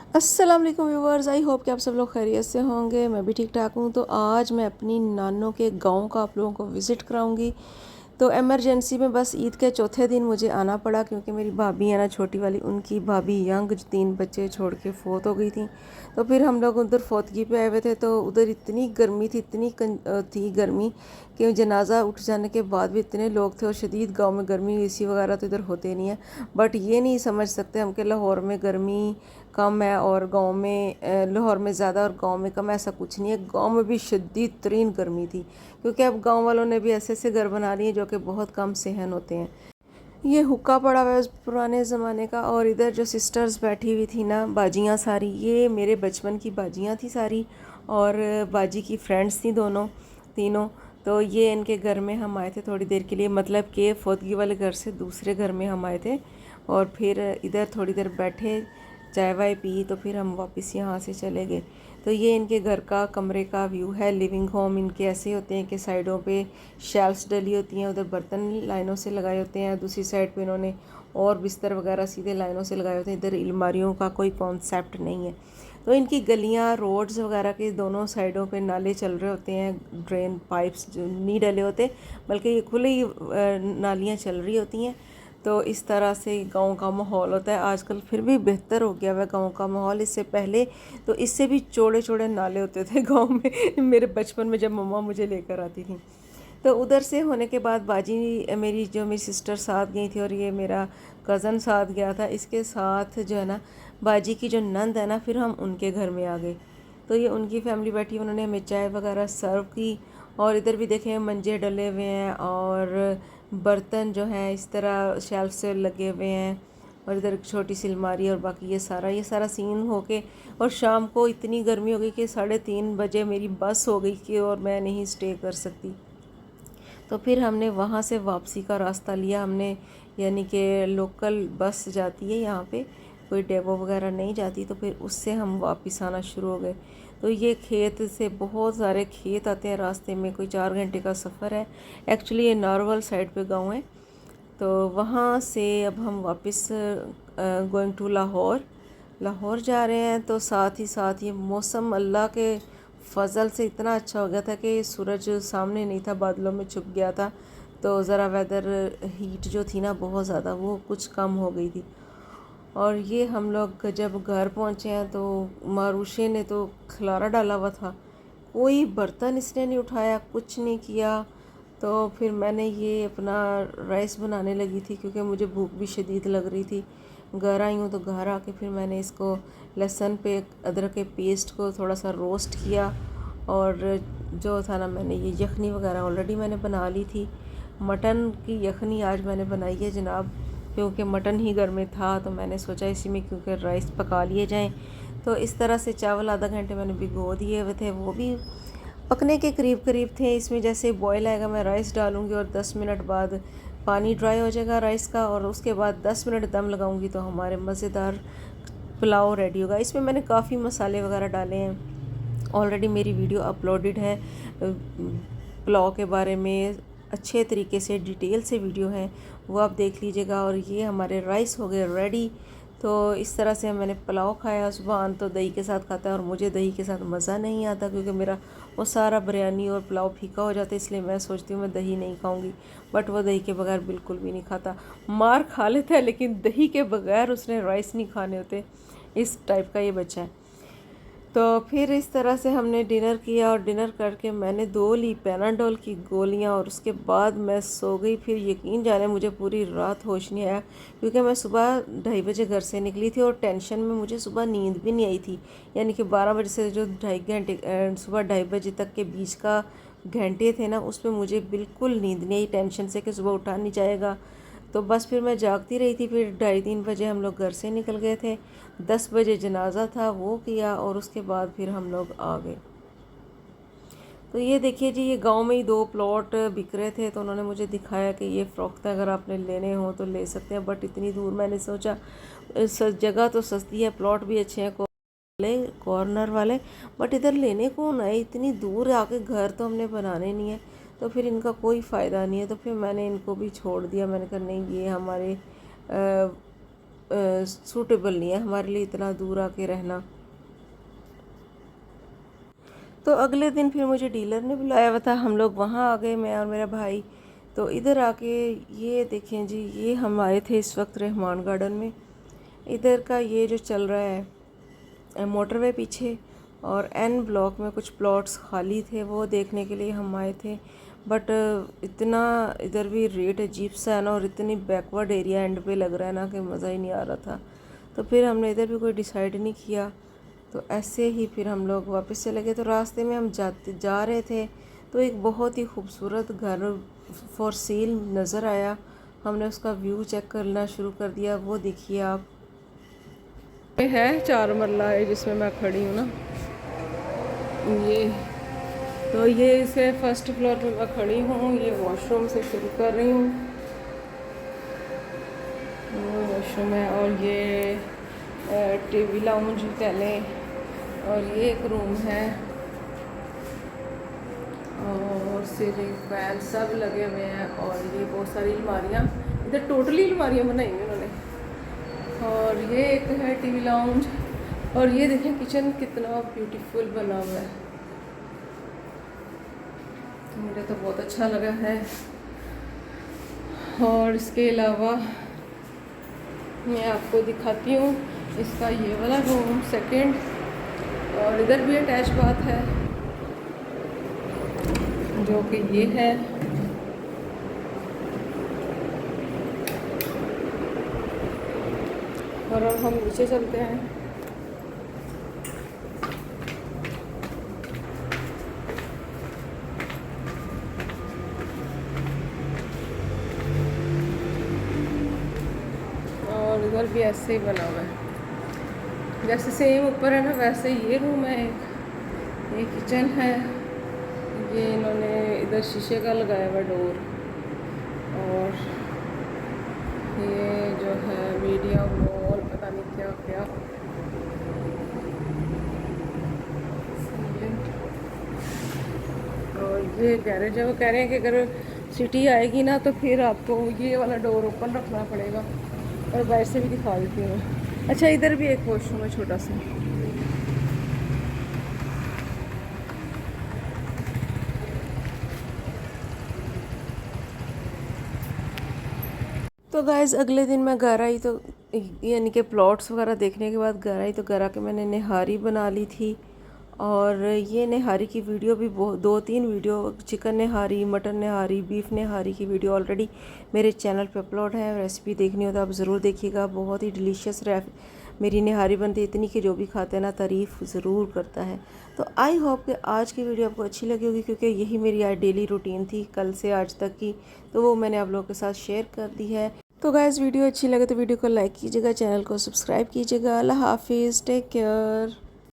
अस्सलाम वालेकुम viewers, I hope कि आप सब लोग खैरियत से होंगे। मैं भी ठीक ठाक हूँ। तो आज मैं अपनी नानों के गांव का आप लोगों को विज़िट कराऊंगी। तो एमरजेंसी में बस ईद के चौथे दिन मुझे आना पड़ा, क्योंकि मेरी भाभी है ना छोटी वाली, उनकी भाभी यंग 3 बच्चे छोड़ के फोत हो गई थी। तो फिर हम लोग उधर फोतगी पे आए हुए थे। तो उधर इतनी गर्मी थी, थी गर्मी कि जनाजा उठ जाने के बाद भी इतने लोग थे। और शदीद गांव में गर्मी, एसी वगैरह तो इधर होते नहीं है। बट ये नहीं समझ सकते हम कि लाहौर में गर्मी कम है और गांव में लाहौर में ज़्यादा और गांव में कम। ऐसा कुछ नहीं है, गांव में भी शदीद तरीन गर्मी थी, क्योंकि अब गांव वालों ने भी ऐसे ऐसे घर बना लिए जो कि बहुत कम सहन होते हैं। ये हुक्का पड़ा हुआ है उस पुराने ज़माने का। और इधर जो सिस्टर्स बैठी हुई थी ना, बाजियाँ सारी, ये मेरे बचपन की बाजियाँ थी सारी। और बाजी की फ्रेंड्स थी दोनों तीनों। तो ये इनके घर में हम आए थे थोड़ी देर के लिए, मतलब कि फोतगी वाले घर से दूसरे घर में हम आए थे। और फिर इधर थोड़ी देर बैठे, चाय वाय पी, तो फिर हम वापस यहाँ से चले गए। तो ये इनके घर का कमरे का व्यू है। लिविंग होम इनके ऐसे होते हैं कि साइडों पे शेल्फ्स डली होती हैं, उधर बर्तन लाइनों से लगाए होते हैं, दूसरी साइड पे इन्होंने और बिस्तर वगैरह सीधे लाइनों से लगाए होते हैं। इधर अलमारियों का कोई कॉन्सेप्ट नहीं है। तो इनकी गलियाँ, रोड्स वगैरह के दोनों साइडों पे नाले चल रहे होते हैं। ड्रेन पाइप्स जो नहीं डले होते, बल्कि ये खुली नालियाँ चल रही होती हैं। तो इस तरह से गांव का माहौल होता है। आजकल फिर भी बेहतर हो गया हुआ है गांव का माहौल। इससे पहले तो इससे भी चौड़े चौड़े नाले होते थे गांव में मेरे बचपन में जब मम्मा मुझे लेकर आती थी। तो उधर से होने के बाद बाजी मेरी, जो मेरी सिस्टर साथ गई थी, और ये मेरा कज़न साथ गया था। इसके साथ जो है ना, बाजी की जो नंद है ना, फिर हम उनके घर में आ गए। तो ये उनकी फैमिली बैठी, उन्होंने हमें चाय वगैरह सर्व की। और इधर भी देखें मंजे डले हुए हैं और बर्तन जो हैं इस तरह शेल्फ से लगे हुए हैं। और इधर एक छोटी सी अलमारी, और बाकी ये सारा सीन होके, और शाम को इतनी गर्मी हो गई कि 3:30 बजे मेरी बस हो गई कि और मैं नहीं स्टे कर सकती। तो फिर हमने वहाँ से वापसी का रास्ता लिया हमने, यानी कि लोकल बस जाती है यहाँ पे, कोई डेपो वगैरह नहीं जाती। तो फिर उससे हम वापस आना शुरू हो गए। तो ये खेत से बहुत सारे खेत आते हैं रास्ते में, कोई 4 घंटे का सफ़र है। एक्चुअली ये नारवल साइड पे गांव है। तो वहाँ से अब हम वापस गोइंग टू लाहौर लाहौर जा रहे हैं। तो साथ ही साथ ये मौसम अल्लाह के फजल से इतना अच्छा हो गया था कि सूरज सामने नहीं था, बादलों में छुप गया था। तो ज़रा वेदर हीट जो थी ना बहुत ज़्यादा, वो कुछ कम हो गई थी। और ये हम लोग जब घर पहुँचे हैं तो मारूशे ने तो खलारा डाला हुआ था, कोई बर्तन इसने नहीं उठाया, कुछ नहीं किया। तो फिर मैंने ये अपना राइस बनाने लगी थी, क्योंकि मुझे भूख भी शदीद लग रही थी। घर आई हूँ तो घर आके फिर मैंने इसको लहसुन पे अदरक के पेस्ट को थोड़ा सा रोस्ट किया। और जो था ना, मैंने ये यखनी वगैरह ऑलरेडी मैंने बना ली थी। मटन की यखनी आज मैंने बनाई है जनाब, क्योंकि मटन ही घर में था। तो मैंने सोचा इसी में क्योंकि राइस पका लिए जाएं। तो इस तरह से चावल आधा घंटे मैंने भिगो दिए हुए थे, वो भी पकने के करीब करीब थे। इसमें जैसे बॉयल आएगा मैं राइस डालूँगी, और 10 मिनट बाद पानी ड्राई हो जाएगा राइस का, और उसके बाद 10 मिनट दम लगाऊंगी तो हमारे मज़ेदार पुलाव रेडी होगा। इसमें मैंने काफ़ी मसाले वगैरह डाले हैं। ऑलरेडी मेरी वीडियो अपलोडेड है पुलाव के बारे में, अच्छे तरीके से डिटेल से वीडियो है, वो आप देख लीजिएगा। और ये हमारे राइस हो गए रेडी। तो इस तरह से मैंने पुलाव खाया। सुबह तो दही के साथ खाता है, और मुझे दही के साथ मज़ा नहीं आता, क्योंकि मेरा वो सारा बिरयानी और पुलाव फीका हो जाता है। इसलिए मैं सोचती हूँ मैं दही नहीं खाऊंगी। बट वो दही के बगैर बिल्कुल भी नहीं खाता, मार खा लेता है लेकिन दही के बगैर उसने राइस नहीं खाने होते। इस टाइप का ये बच्चा है। तो फिर इस तरह से हमने डिनर किया, और डिनर करके मैंने 2 ली पैनाडोल की गोलियां, और उसके बाद मैं सो गई। फिर यकीन जाने मुझे पूरी रात होश नहीं आया, क्योंकि मैं सुबह 2:30 बजे घर से निकली थी, और टेंशन में मुझे सुबह नींद भी नहीं आई थी। यानी कि 12 बजे से जो 2.5 घंटे सुबह 2:30 बजे तक के बीच का घंटे थे ना, उसमें मुझे बिल्कुल नींद नहीं आई, टेंशन से कि सुबह उठा नहीं जाएगा। तो बस फिर मैं जागती रही थी। फिर 2:30-3 बजे हम लोग घर से निकल गए थे। 10 बजे जनाजा था, वो किया, और उसके बाद फिर हम लोग आ गए। तो ये देखिए जी, ये गांव में ही 2 प्लॉट बिक रहे थे। तो उन्होंने मुझे दिखाया कि ये फ़रोख्त है, अगर आपने लेने हो तो ले सकते हैं। बट इतनी दूर, मैंने सोचा जगह तो सस्ती है, प्लॉट भी अच्छे हैं कॉर्नर वाले, बट इधर लेने कौन आए, इतनी दूर आके घर तो हमने बनाने नहीं है। तो फिर इनका कोई फ़ायदा नहीं है। तो फिर मैंने इनको भी छोड़ दिया। मैंने कहा नहीं, ये हमारे सूटेबल नहीं है हमारे लिए इतना दूर आके रहना। तो अगले दिन फिर मुझे डीलर ने बुलाया हुआ था, हम लोग वहाँ आ गए, मैं और मेरा भाई। तो इधर आके ये देखें जी, ये हम आए थे इस वक्त रहमान गार्डन में। इधर का ये जो चल रहा है मोटरवे पीछे, और एन ब्लॉक में कुछ प्लॉट्स खाली थे, वो देखने के लिए हम आए थे। बट इतना इधर भी रेट अजीब सा है ना, और इतनी बैकवर्ड एरिया एंड पे लग रहा है ना कि मज़ा ही नहीं आ रहा था। तो फिर हमने इधर भी कोई डिसाइड नहीं किया, तो ऐसे ही फिर हम लोग वापस चले गए। तो रास्ते में हम जा रहे थे तो एक बहुत ही खूबसूरत घर फॉर सेल नज़र आया। हमने उसका व्यू चेक करना शुरू कर दिया। वो देखिए आप, ये है 4 मरला है जिसमें मैं खड़ी हूँ ना, ये तो ये इसे फर्स्ट फ्लोर पे मैं खड़ी हूँ। ये वॉशरूम से शुरू कर रही हूँ, वॉशरूम है, और ये टीवी लाउंज कह लें, और ये एक रूम है, और सीलिंग फैन सब लगे हुए हैं, और ये बहुत सारी अलमारियाँ, इधर टोटली अलमारियाँ बनाई हुई उन्होंने। और ये एक है टीवी लाउंज, और ये देखें किचन कितना ब्यूटीफुल बना हुआ है, तो मुझे तो बहुत अच्छा लगा है। और इसके अलावा मैं आपको दिखाती हूँ इसका ये वाला रूम सेकंड, और इधर भी अटैच बाथ है जो कि ये है। और अब हम नीचे चलते हैं। और इधर भी ऐसे ही बना हुआ है, जैसे सेम ऊपर है ना वैसे ये रूम है। ये किचन है, ये इन्होंने इधर शीशे का लगाया हुआ डोर, और ये जो है मीडिया वॉल, पता नहीं क्या क्या। और ये गैरेज है। वो कह रहे हैं कि अगर सिटी आएगी ना तो फिर आपको ये वाला डोर ओपन रखना पड़ेगा, और बाहर से भी दिखा देती हूँ। अच्छा, इधर भी एक वॉशरूम है छोटा सा। तो गाइज़ अगले दिन मैं घर आई, तो यानी कि प्लॉट्स वगैरह देखने के बाद घर आई, तो घर आके मैंने निहारी बना ली थी। और ये निहारी की वीडियो भी 2-3 वीडियो, चिकन निहारी, मटन निहारी, बीफ निहारी की वीडियो ऑलरेडी मेरे चैनल पे अपलोड है। रेसिपी देखनी हो तो आप ज़रूर देखिएगा। बहुत ही डिलीशियस मेरी निहारी बनती है, इतनी कि जो भी खाते हैं ना तारीफ़ ज़रूर करता है। तो आई होप कि आज की वीडियो आपको अच्छी लगी होगी, क्योंकि यही मेरी आज डेली रूटीन थी कल से आज तक की, तो वो मैंने आप लोगों के साथ शेयर कर दी है। तो गाइज़ वीडियो अच्छी लगे तो वीडियो को लाइक कीजिएगा, चैनल को सब्सक्राइब कीजिएगा। अल्लाह हाफिज़, टेक केयर।